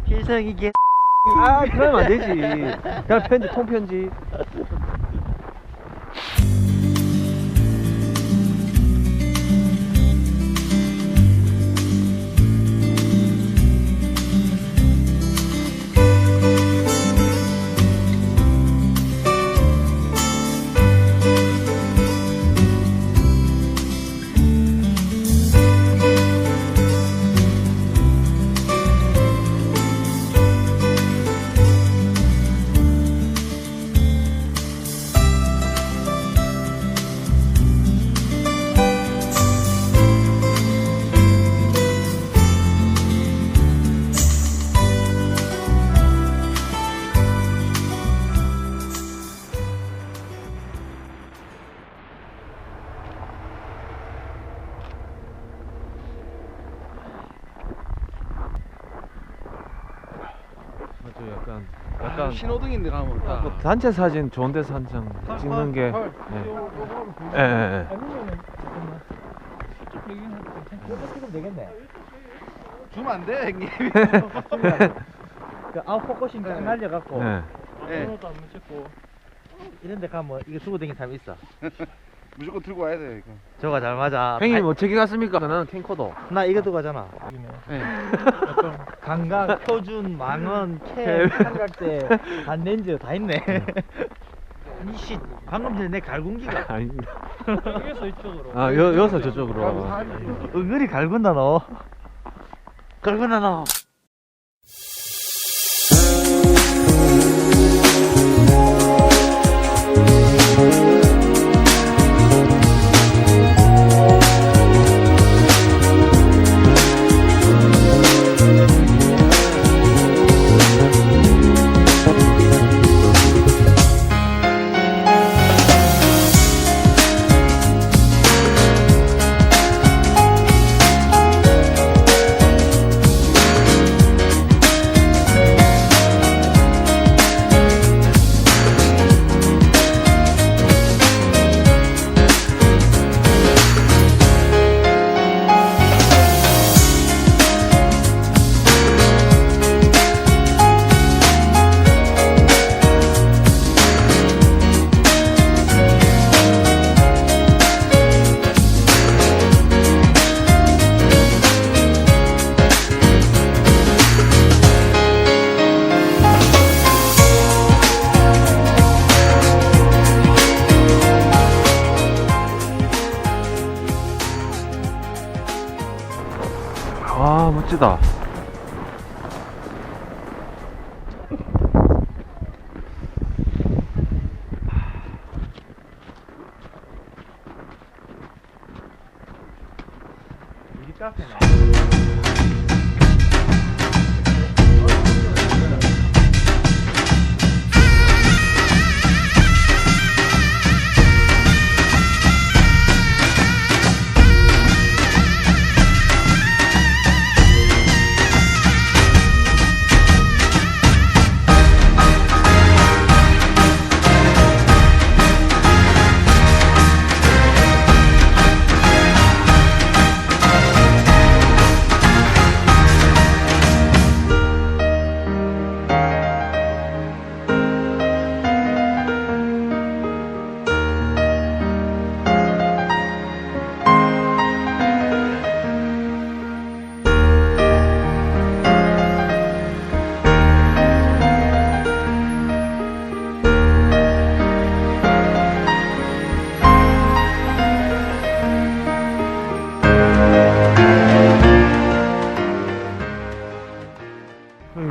필성이 개. 아 그러면 안 되지. 그냥 편지 통편지. 약간 신호등인데 가면 딱. 단체 사진 좋은 데서 한 장 찍는 게. 예. 예. 찍으면 되겠네. 주면 안 돼, 형님. 그 아웃포커싱 딱 날려갖고 예. 예. 이런 데 가면 이거 두고 다니는 사람이 있어. 무조건 들고 와야 돼, 이거. 저거 잘 맞아. 형님 뭐 어떻게 갔습니까? 저는 캠코더. 나 이거 두고 가잖아. 예. 강각, 표준, 망원, 캠, 삼각대, 반렌즈 다 있네. 이씨 방금 전에 내 갈군기가 아닙니다. 여기서 이쪽으로. 아 여기서 저쪽으로. 은근히 갈군다 너. 갈군다 너. 와 멋지다. 이 카페네.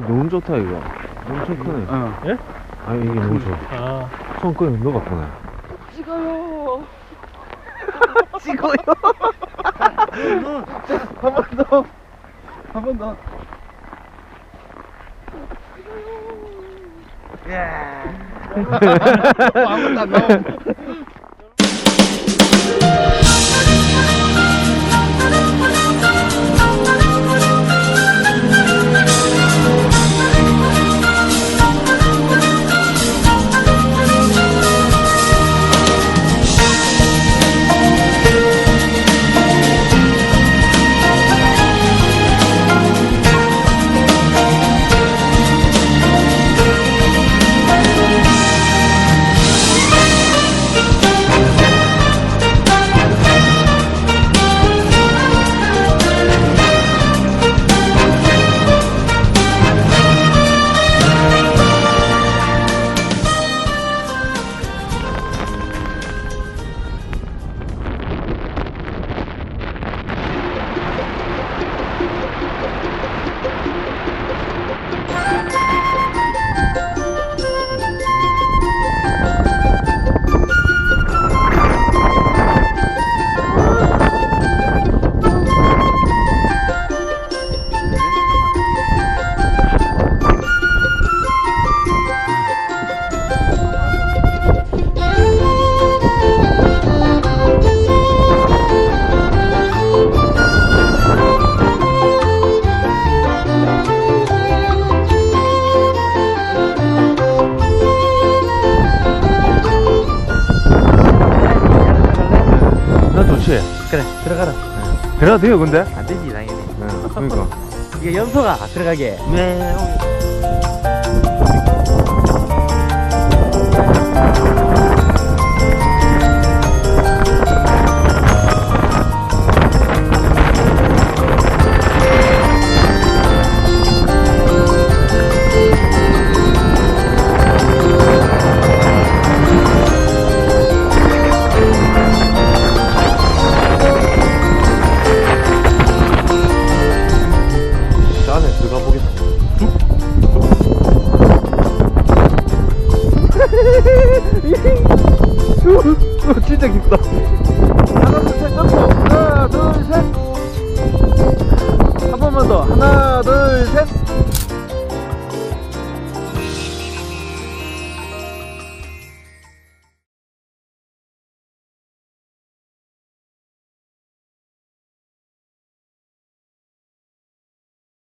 너무 좋다 이거. 엄청 크네. 예? 아 이게 너무 좋아. 아. 손 끄면 너가 크네. 찍어요. 찍어요. 한 번 더. 한 번 더. 야. 아무것도 안 나오고. 들어가라. 들어가도 돼요 근데? 안 되지 당연히. 그러니까 이게 염소가 들어가게. 네. 저 안에 들어가 보겠습니다. 진짜 깊다. 하나 둘셋 점프. 하나 둘 셋. 한 번만 더. 하나 둘 셋.